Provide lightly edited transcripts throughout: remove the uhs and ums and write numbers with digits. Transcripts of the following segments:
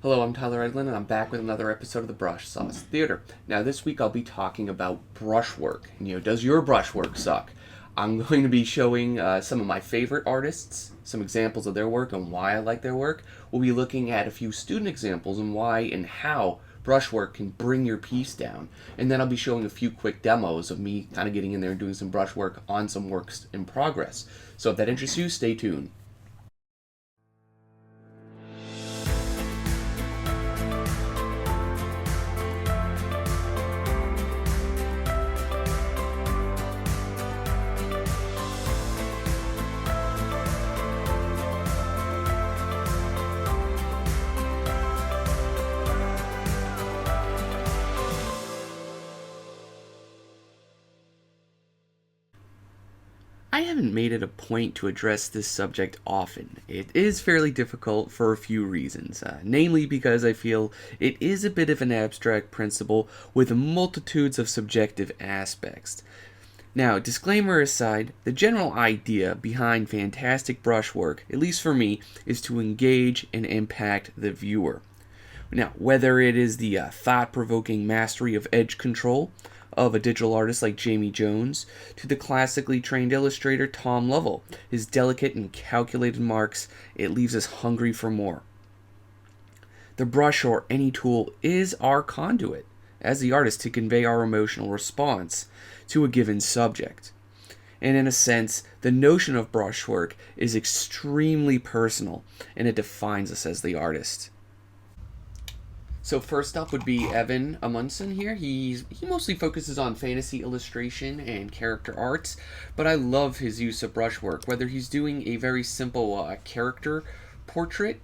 Hello, I'm Tyler Edlin, and I'm back with another episode of the Brush Sauce Theater. Now, this week I'll be talking about brushwork. Does your brushwork suck? I'm going to be showing some of my favorite artists, some examples of their work and why I like their work. We'll be looking at a few student examples and why and how brushwork can bring your piece down. And then I'll be showing a few quick demos of me kind of getting in there and doing some brushwork on some works in progress. So if that interests you, stay tuned. I haven't made it a point to address this subject often. It is fairly difficult for a few reasons, namely because I feel it is a bit of an abstract principle with multitudes of subjective aspects. Now, disclaimer aside, the general idea behind fantastic brushwork, at least for me, is to engage and impact the viewer. Now, whether it is the thought-provoking mastery of edge control of a digital artist like Jamie Jones, to the classically trained illustrator Tom Lovell, his delicate and calculated marks, it leaves us hungry for more. The brush or any tool is our conduit, as the artist, to convey our emotional response to a given subject. And in a sense, the notion of brushwork is extremely personal, and it defines us as the artist. So first up would be Evan Amundson here. He mostly focuses on fantasy illustration and character arts, but I love his use of brushwork. Whether he's doing a very simple character portrait,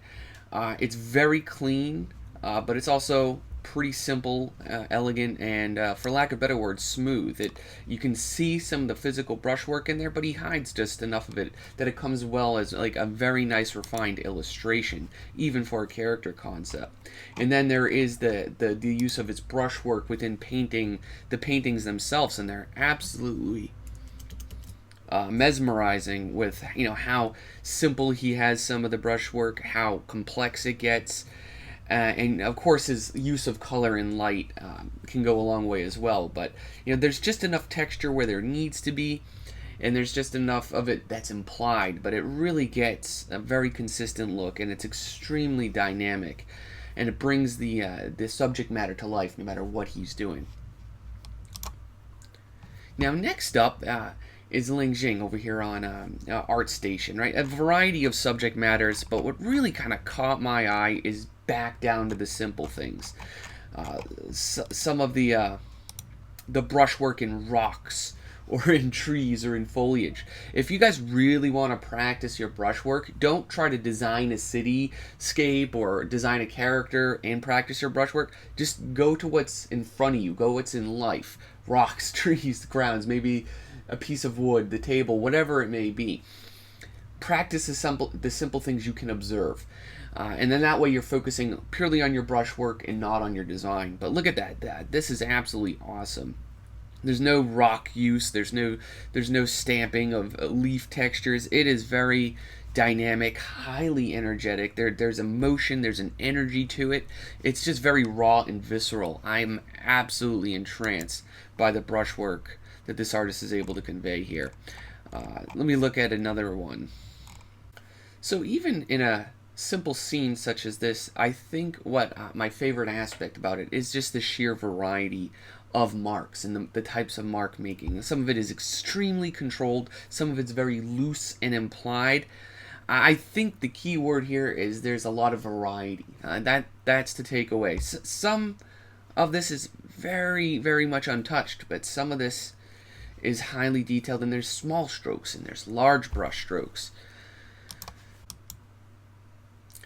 it's very clean, but it's also pretty simple, elegant, and for lack of better words, smooth. You can see some of the physical brushwork in there, but he hides just enough of it that it comes well as like a very nice, refined illustration, even for a character concept. And then there is the use of his brushwork within painting the paintings themselves, and they're absolutely mesmerizing with how simple he has some of the brushwork, how complex it gets. And of course his use of color and light can go a long way as well, but there's just enough texture where there needs to be, and there's just enough of it that's implied, but it really gets a very consistent look, and it's extremely dynamic, and it brings the subject matter to life no matter what he's doing. Now next up is Ling Jing over here on ArtStation, right? A variety of subject matters, but what really kind of caught my eye is back down to the simple things. Some of the brushwork in rocks or in trees or in foliage. If you guys really want to practice your brushwork, don't try to design a cityscape or design a character and practice your brushwork. Just go to what's in front of you. Go what's in life. Rocks, trees, grounds, maybe a piece of wood, the table, whatever it may be. Practice the simple things you can observe. And then that way you're focusing purely on your brushwork and not on your design. But look at that. This is absolutely awesome. There's no rock use. There's no stamping of leaf textures. It is very dynamic, highly energetic. There's emotion. There's an energy to it. It's just very raw and visceral. I'm absolutely entranced by the brushwork that this artist is able to convey here. Let me look at another one. So even in a simple scene such as this, I think what my favorite aspect about it is just the sheer variety of marks and the types of mark making. Some of it is extremely controlled, some of it's very loose and implied. I think the key word here is there's a lot of variety. That's to take away. Some of this is very, very much untouched, but some of this is highly detailed, and there's small strokes and there's large brush strokes.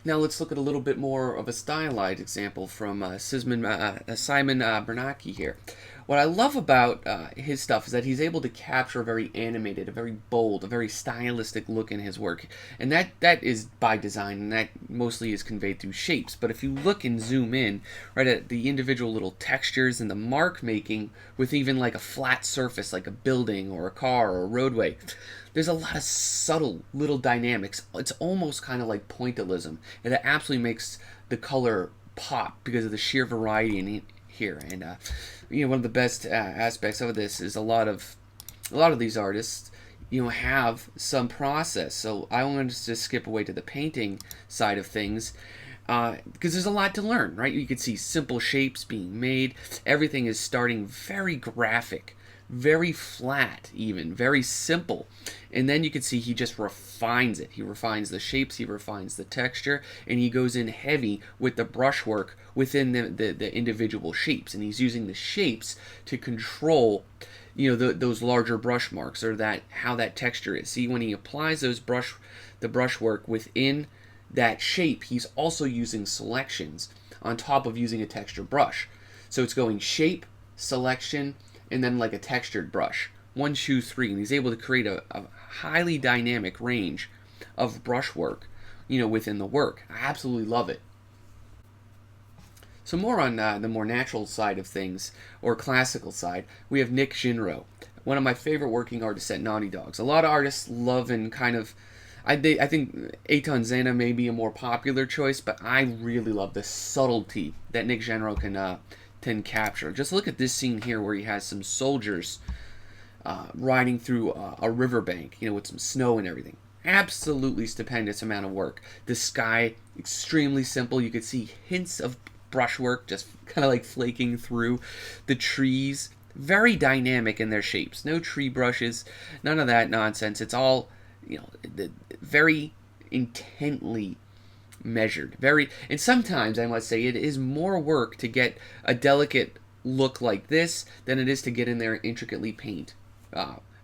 Now let's look at a little bit more of a stylized example from Simon Bernanke here. What I love about his stuff is that he's able to capture a very animated, a very bold, a very stylistic look in his work. And that is by design, and that mostly is conveyed through shapes. But if you look and zoom in, right, at the individual little textures and the mark making with even like a flat surface, like a building or a car or a roadway, there's a lot of subtle little dynamics. It's almost kind of like pointillism. And it absolutely makes the color pop because of the sheer variety in here. And one of the best aspects of this is a lot of these artists have some process. So I wanted to skip away to the painting side of things, because there's a lot to learn, right? You can see simple shapes being made. Everything is starting very graphic, very flat, even very simple, and then you can see he just refines it. He refines the shapes, he refines the texture, and he goes in heavy with the brushwork within the individual shapes, and he's using the shapes to control those larger brush marks, or how that texture is. See, when he applies the brushwork within that shape, he's also using selections on top of using a texture brush. So it's going shape, selection, and then like a textured brush. 1, 2, 3, and he's able to create a highly dynamic range of brushwork, within the work. I absolutely love it. So more on the more natural side of things, or classical side, we have Nick Shinro, one of my favorite working artists at Naughty Dogs. A lot of artists love and kind of, I think Eitan Zena may be a more popular choice, but I really love the subtlety that Nick Shinro can capture. Just look at this scene here where he has some soldiers riding through a riverbank, with some snow and everything. Absolutely stupendous amount of work. The sky, extremely simple. You could see hints of brushwork just kind of like flaking through. The trees, very dynamic in their shapes. No tree brushes, none of that nonsense. It's all, very intently measured. And sometimes I must say it is more work to get a delicate look like this than it is to get in there and intricately paint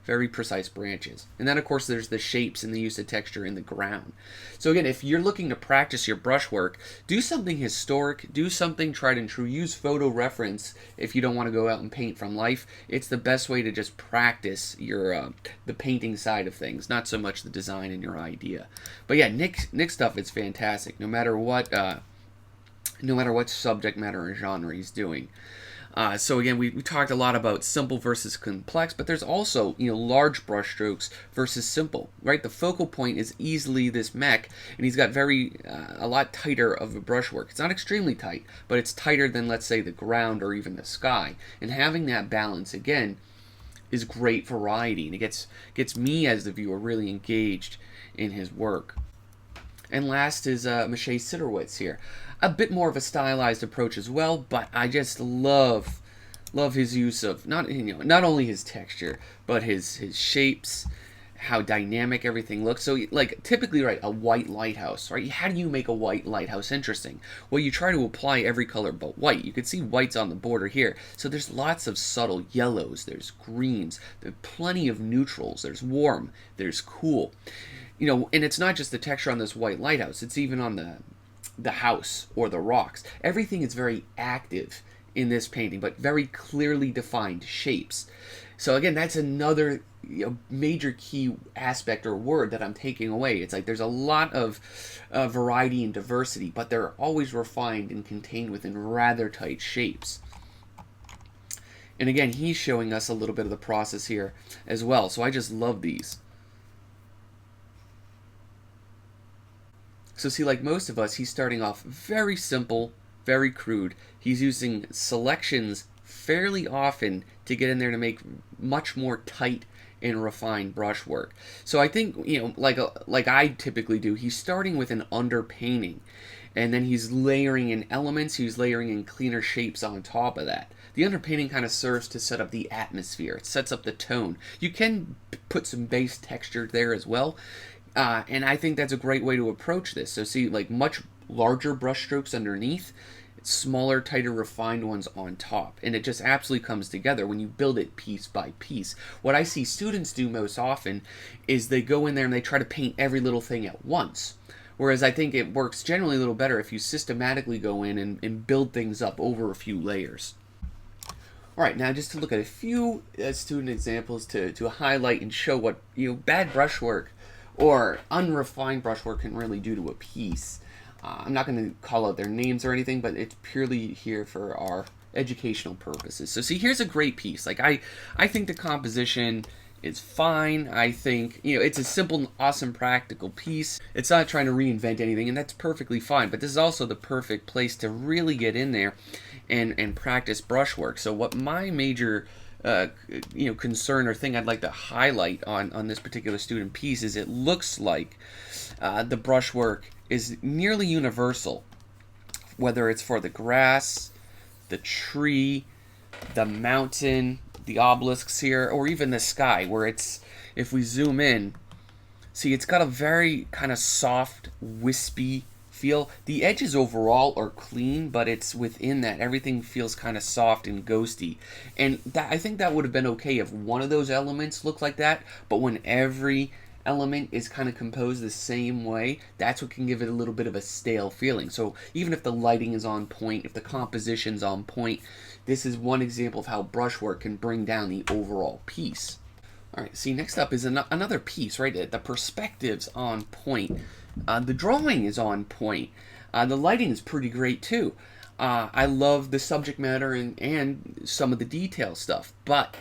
very precise branches. And then of course there's the shapes and the use of texture in the ground. So again, if you're looking to practice your brushwork, do something historic, do something tried and true, use photo reference if you don't want to go out and paint from life. It's the best way to just practice your the painting side of things, not so much the design and your idea. But yeah, Nick's stuff is fantastic, no matter what subject matter or genre he's doing. So again, we talked a lot about simple versus complex, but there's also, large brushstrokes versus simple, right? The focal point is easily this mech, and he's got a lot tighter of a brushwork. It's not extremely tight, but it's tighter than, let's say, the ground or even the sky. And having that balance, again, is great variety, and it gets me as the viewer really engaged in his work. And last is Maciej Sidorowicz here. A bit more of a stylized approach as well, but I just love his use of not only his texture, but his shapes, how dynamic everything looks. So like typically, right, a white lighthouse, right? How do you make a white lighthouse interesting? Well, you try to apply every color but white. You can see whites on the border here. So there's lots of subtle yellows, there's greens, there's plenty of neutrals, there's warm, there's cool. And it's not just the texture on this white lighthouse, it's even on the house or the rocks. Everything is very active in this painting, but very clearly defined shapes. So again, that's another major key aspect or word that I'm taking away. It's like there's a lot of variety and diversity, but they're always refined and contained within rather tight shapes. And again, he's showing us a little bit of the process here as well. So I just love these. So see, like most of us, he's starting off very simple, very crude. He's using selections fairly often to get in there to make much more tight and refined brushwork. So I think, like I typically do, he's starting with an underpainting, and then he's layering in elements, he's layering in cleaner shapes on top of that. The underpainting kind of serves to set up the atmosphere. It sets up the tone. You can put some base texture there as well. And I think that's a great way to approach this. So see, like much larger brush strokes underneath, smaller, tighter, refined ones on top. And it just absolutely comes together when you build it piece by piece. What I see students do most often is they go in there and they try to paint every little thing at once. Whereas I think it works generally a little better if you systematically go in and build things up over a few layers. Alright, now just to look at a few student examples to highlight and show what bad brushwork or unrefined brushwork can really do to a piece. I'm not going to call out their names or anything, but it's purely here for our educational purposes. So see, here's a great piece. Like I think the composition is fine. I think, it's a simple, awesome, practical piece. It's not trying to reinvent anything, and that's perfectly fine. But this is also the perfect place to really get in there and practice brushwork. So what my major concern or thing I'd like to highlight on this particular student piece is it looks like the brushwork is nearly universal, whether it's for the grass, the tree, the mountain, the obelisks here, or even the sky, where it's, if we zoom in, see, it's got a very kind of soft, wispy feel. The edges overall are clean, but it's within that, everything feels kind of soft and ghosty. And that, I think that would have been okay if one of those elements looked like that, but when every element is kind of composed the same way, that's what can give it a little bit of a stale feeling. So even if the lighting is on point, if the composition's on point, this is one example of how brushwork can bring down the overall piece. All right, see, next up is another piece, right? The perspective's on point. The drawing is on point. The lighting is pretty great too. I love the subject matter and some of the detail stuff, but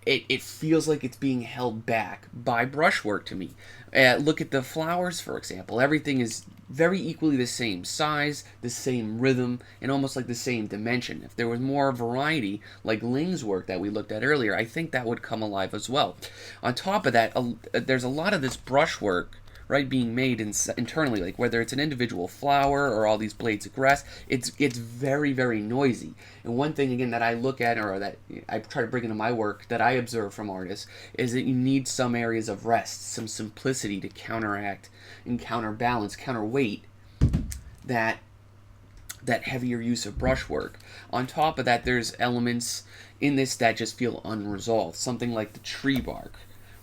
it feels like it's being held back by brushwork to me. Look at the flowers, for example. Everything is very equally the same size, the same rhythm, and almost like the same dimension. If there was more variety, like Ling's work that we looked at earlier, I think that would come alive as well. On top of that, there's a lot of this brushwork, right, being made internally, like whether it's an individual flower or all these blades of grass, it's very, very noisy. And one thing, again, that I look at, or that I try to bring into my work, that I observe from artists, is that you need some areas of rest, some simplicity to counteract and counterbalance, counterweight that heavier use of brushwork. On top of that, there's elements in this that just feel unresolved, something like the tree bark,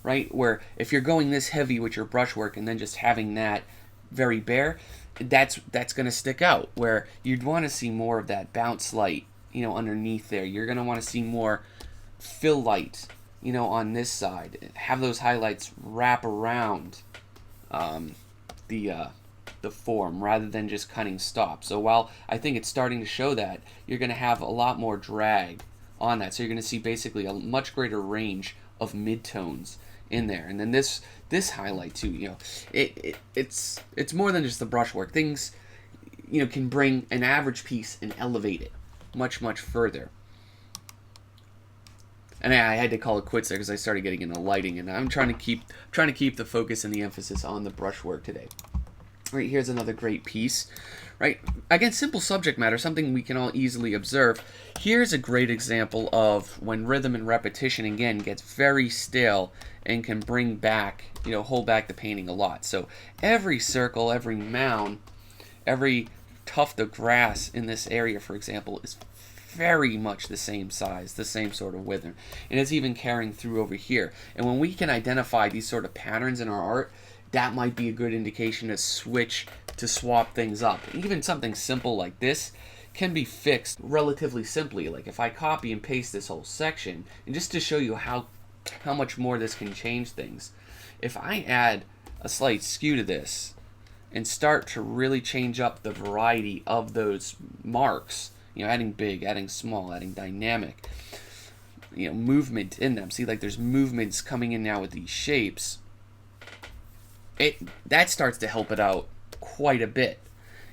right? Where if you're going this heavy with your brushwork and then just having that very bare, that's going to stick out. Where you'd want to see more of that bounce light, underneath there. You're going to want to see more fill light, on this side. Have those highlights wrap around the form rather than just cutting stop. So while I think it's starting to show that, you're going to have a lot more drag on that. So you're going to see basically a much greater range of midtones in there. And then this highlight too, it's more than just the brushwork. Things, can bring an average piece and elevate it much further. And I had to call it quits there because I started getting into lighting, and I'm trying to keep the focus and the emphasis on the brushwork today. Right, here's another great piece. Right, again, simple subject matter, something we can all easily observe. Here's a great example of when rhythm and repetition again gets very stale and can bring back, hold back the painting a lot. So every circle, every mound, every tuft of grass in this area, for example, is very much the same size, the same sort of width, and it's even carrying through over here. And when we can identify these sort of patterns in our art, that might be a good indication to swap things up. Even something simple like this can be fixed relatively simply. Like if I copy and paste this whole section, and just to show you how much more this can change things, if I add a slight skew to this and start to really change up the variety of those marks, adding big, adding small, adding dynamic, movement in them. See, like there's movements coming in now with these shapes. That starts to help it out quite a bit.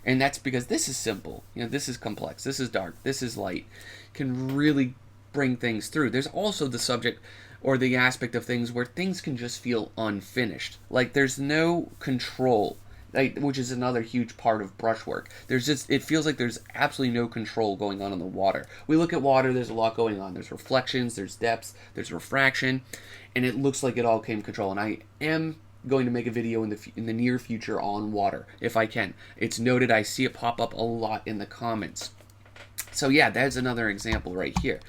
And that's because this is simple. This is complex. This is dark. This is light. Can really bring things through. There's also the subject or the aspect of things where things can just feel unfinished. Like there's no control, which is another huge part of brushwork. It feels like there's absolutely no control going on in the water. We look at water, there's a lot going on. There's reflections, there's depths, there's refraction, and it looks like it all came control. And I am going to make a video in the near future on water, if I can. It's noted, I see it pop up a lot in the comments. So yeah, that's another example right here.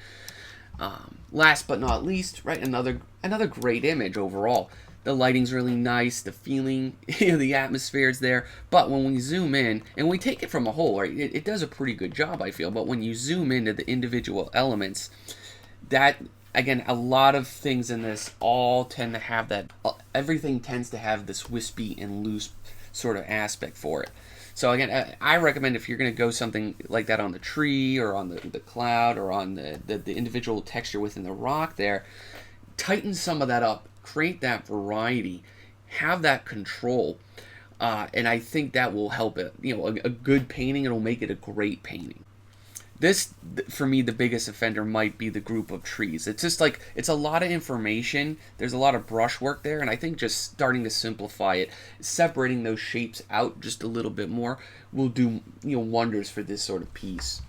Last but not least, right, another great image overall. The lighting's really nice, the feeling, the atmosphere's there. But when we zoom in, and we take it from a whole, right, it does a pretty good job, I feel. But when you zoom into the individual elements, that, again, a lot of things in this all tend to have that, everything tends to have this wispy and loose sort of aspect for it. So again, I recommend if you're going to go something like that on the tree or on the cloud or on the individual texture within the rock there, tighten some of that up create that variety, have that control, and I think that will help it. A good painting, it'll make it a great painting. This, for me, the biggest offender might be the group of trees. It's just like, it's a lot of information, there's a lot of brushwork there, and I think just starting to simplify it, separating those shapes out just a little bit more, will do wonders for this sort of piece.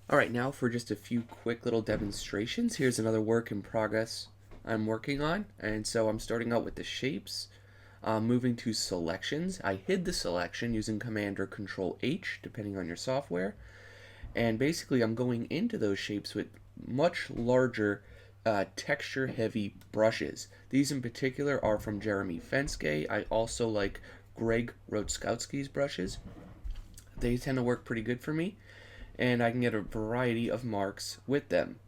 Alright, now for just a few quick little demonstrations. Here's another work in progress I'm working on, and so I'm starting out with the shapes. Moving to selections, I hid the selection using Command or Control H, depending on your software. And basically, I'm going into those shapes with much larger texture-heavy brushes. These in particular are from Jeremy Fenske. I also like Greg Rodskowski's brushes. They tend to work pretty good for me, and I can get a variety of marks with them.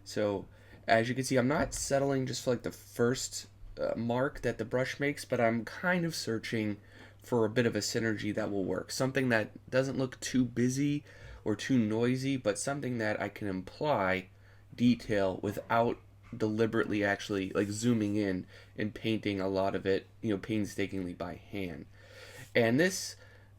So, as you can see, I'm not settling just for like the first mark that the brush makes, but I'm kind of searching for a bit of a synergy that will work. Something that doesn't look too busy or too noisy, but something that I can imply detail without deliberately actually like zooming in and painting a lot of it, painstakingly by hand. And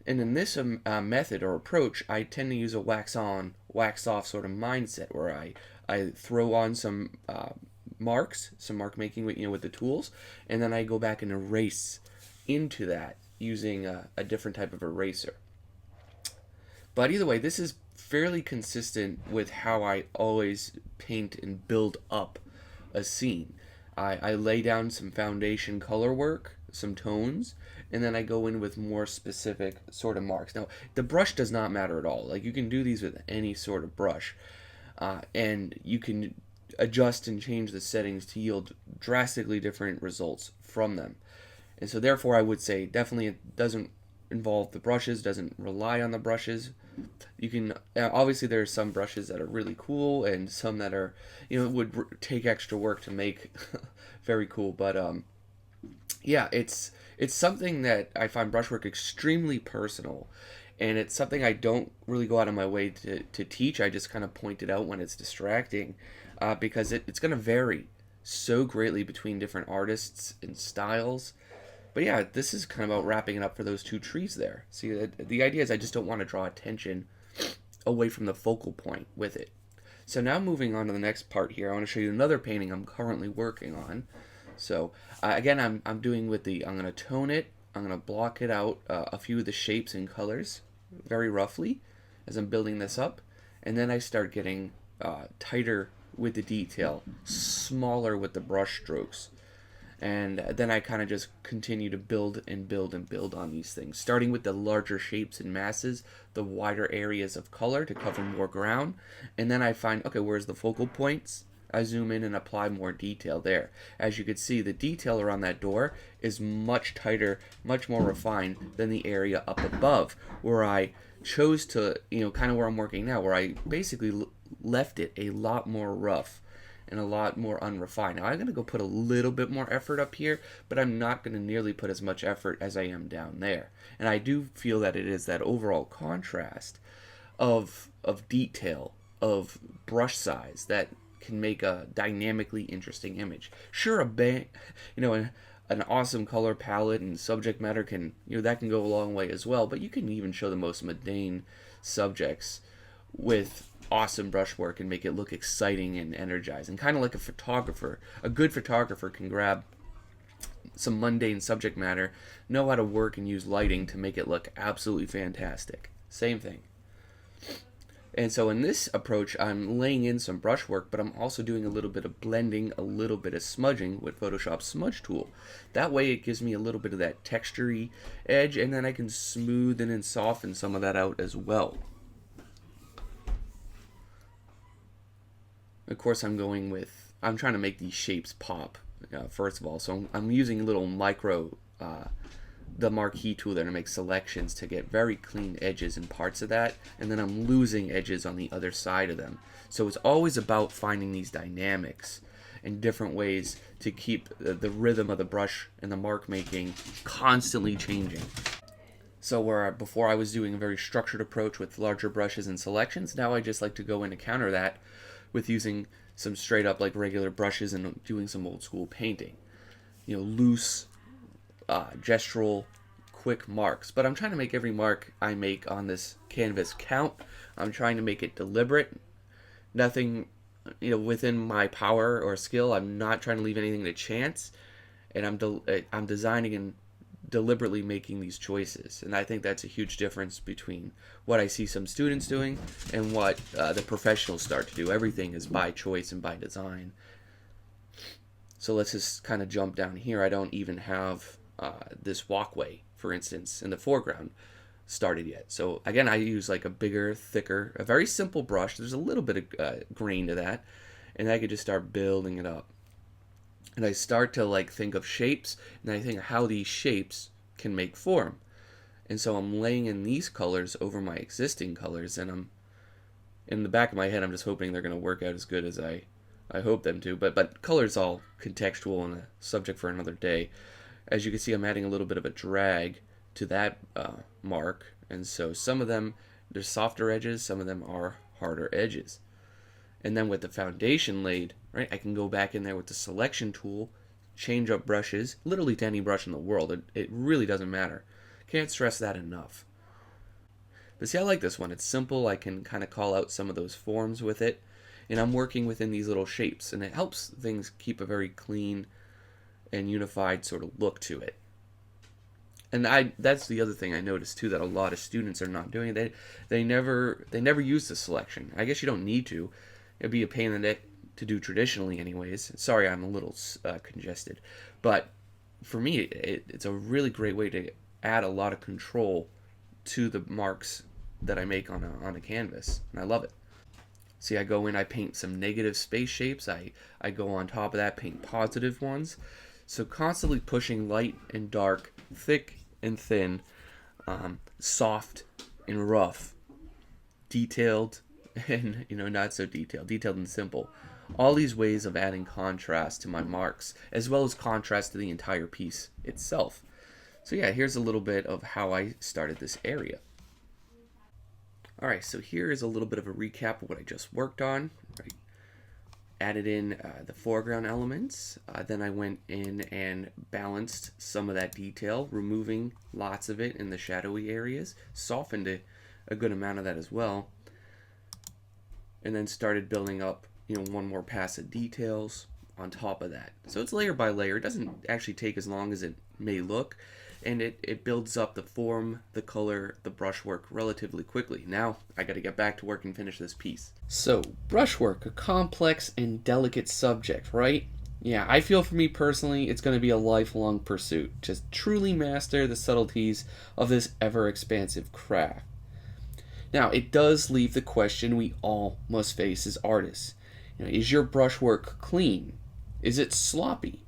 in this method or approach, I tend to use a wax on, wax off sort of mindset where I throw on some marks, some mark making with the tools, and then I go back and erase into that using a different type of eraser. But either way, this is fairly consistent with how I always paint and build up a scene. I lay down some foundation color work, some tones, and then I go in with more specific sort of marks. Now, the brush does not matter at all. Like, you can do these with any sort of brush, and you can adjust and change the settings to yield drastically different results from them. And so therefore I would say definitely it doesn't involve the brushes, doesn't rely on the brushes. You can obviously there are some brushes that are really cool and some that are would take extra work to make very cool, but yeah, it's something that I find brushwork extremely personal, and it's something I don't really go out of my way to teach. I just kind of point it out when it's distracting, because it's going to vary so greatly between different artists and styles. But yeah, this is kind of about wrapping it up for those two trees there. See, the idea is I just don't want to draw attention away from the focal point with it. So now moving on to the next part here, I want to show you another painting I'm currently working on. So again, I'm doing with I'm going to tone it, I'm going to block it out, a few of the shapes and colors very roughly as I'm building this up, and then I start getting tighter with the detail, smaller with the brush strokes, and then I kind of just continue to build and build and build on these things, starting with the larger shapes and masses, the wider areas of color to cover more ground, and then I find, okay, where's the focal points? I zoom in and apply more detail there. As you can see, the detail around that door is much tighter, much more refined than the area up above, where I chose to, kind of where I'm working now, where I basically left it a lot more rough and a lot more unrefined. Now I'm going to go put a little bit more effort up here, but I'm not going to nearly put as much effort as I am down there. And I do feel that it is that overall contrast of detail, of brush size that can make a dynamically interesting image. Sure, an awesome color palette and subject matter can, that can go a long way as well, but you can even show the most mundane subjects with awesome brushwork and make it look exciting and energizing. Kind of like a photographer. A good photographer can grab some mundane subject matter, know how to work and use lighting to make it look absolutely fantastic. Same thing. And so in this approach, I'm laying in some brushwork, but I'm also doing a little bit of blending, a little bit of smudging with Photoshop's smudge tool. That way it gives me a little bit of that textury edge, and then I can smoothen and soften some of that out as well. Of course, I'm trying to make these shapes pop, first of all. So I'm using a little the marquee tool there to make selections to get very clean edges in parts of that, and then I'm losing edges on the other side of them. So it's always about finding these dynamics and different ways to keep the rhythm of the brush and the mark making constantly changing. So where before I was doing a very structured approach with larger brushes and selections, now I just like to go in to counter that with using some straight up like regular brushes and doing some old school painting. Loose, gestural, quick marks. But I'm trying to make every mark I make on this canvas count. I'm trying to make it deliberate. Nothing, within my power or skill. I'm not trying to leave anything to chance. And I'm designing and deliberately making these choices. And I think that's a huge difference between what I see some students doing and what the professionals start to do. Everything is by choice and by design. So let's just kind of jump down here. I don't even have this walkway, for instance, in the foreground started yet. So again, I use like a bigger, thicker, a very simple brush. There's a little bit of grain to that, and I could just start building it up. And I start to like think of shapes, and I think how these shapes can make form. And so I'm laying in these colors over my existing colors, and I'm in the back of my head, I'm just hoping they're going to work out as good as I hope them to. But color's all contextual and a subject for another day. As you can see, I'm adding a little bit of a drag to that mark, and so some of them, there's softer edges, some of them are harder edges. And then with the foundation laid, right, I can go back in there with the selection tool, change up brushes, literally to any brush in the world. It really doesn't matter. Can't stress that enough. But see, I like this one. It's simple. I can kind of call out some of those forms with it. And I'm working within these little shapes, and it helps things keep a very clean and unified sort of look to it. And that's the other thing I noticed too, that a lot of students are not doing. They never use the selection. I guess you don't need to. It'd be a pain in the neck to do traditionally anyways. Sorry, I'm a little congested. But for me, it's a really great way to add a lot of control to the marks that I make on a canvas, and I love it. See, I go in, I paint some negative space shapes. I go on top of that, paint positive ones. So constantly pushing light and dark, thick and thin, soft and rough, detailed and not so detailed and simple. All these ways of adding contrast to my marks, as well as contrast to the entire piece itself. So yeah, here's a little bit of how I started this area. Alright, so here is a little bit of a recap of what I just worked on. Right. Added in the foreground elements. Then I went in and balanced some of that detail, removing lots of it in the shadowy areas. Softened a good amount of that as well. And then started building up, one more pass of details on top of that. So it's layer by layer. It doesn't actually take as long as it may look. And it builds up the form, the color, the brushwork relatively quickly. Now, I gotta get back to work and finish this piece. So, brushwork, a complex and delicate subject, right? Yeah, I feel for me personally, it's gonna be a lifelong pursuit. Just truly master the subtleties of this ever-expansive craft. Now, it does leave the question we all must face as artists. Is your brushwork clean? Is it sloppy?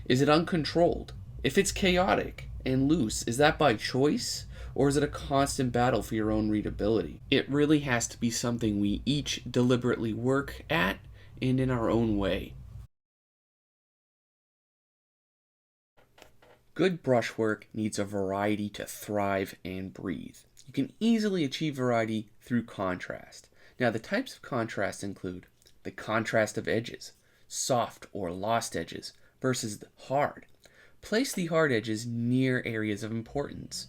Is it uncontrolled? If it's chaotic and loose, is that by choice, or is it a constant battle for your own readability? It really has to be something we each deliberately work at and in our own way. Good brushwork needs a variety to thrive and breathe. You can easily achieve variety through contrast. Now, the types of contrast include the contrast of edges, soft or lost edges, versus the hard. Place the hard edges near areas of importance.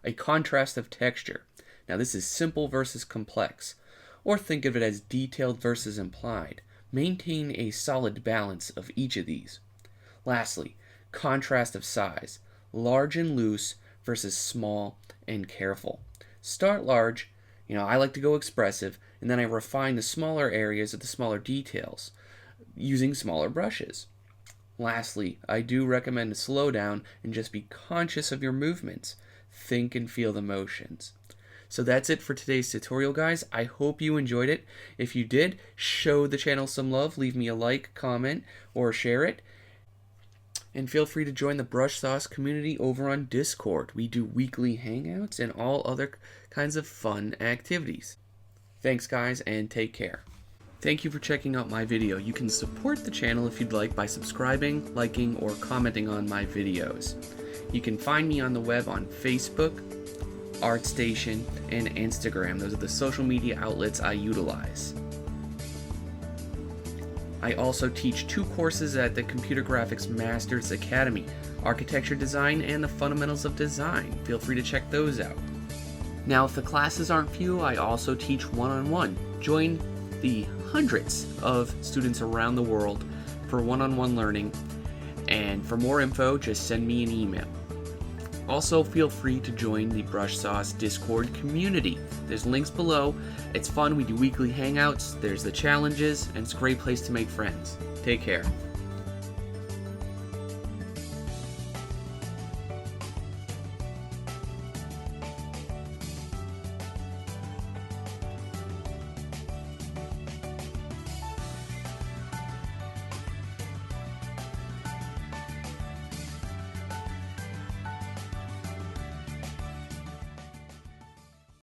A contrast of texture. Now this is simple versus complex, or think of it as detailed versus implied. Maintain a solid balance of each of these. Lastly, contrast of size. Large and loose versus small and careful. Start large, I like to go expressive, and then I refine the smaller areas of the smaller details using smaller brushes. Lastly, I do recommend to slow down and just be conscious of your movements. Think and feel the motions. So that's it for today's tutorial, guys. I hope you enjoyed it. If you did, show the channel some love. Leave me a like, comment, or share it. And feel free to join the Brush Sauce community over on Discord. We do weekly hangouts and all other kinds of fun activities. Thanks, guys, and take care. Thank you for checking out my video. You can support the channel if you'd like by subscribing, liking, or commenting on my videos. You can find me on the web on Facebook, ArtStation, and Instagram. Those are the social media outlets I utilize. I also teach 2 courses at the Computer Graphics Masters Academy, Architecture Design and the Fundamentals of Design. Feel free to check those out. Now, if the classes aren't few, I also teach one-on-one. Join the hundreds of students around the world for one-on-one learning, and for more info, just send me an email. Also, feel free to join the Brush Sauce Discord community. There's links below. It's fun. We do weekly hangouts. There's the challenges, and it's a great place to make friends. Take care.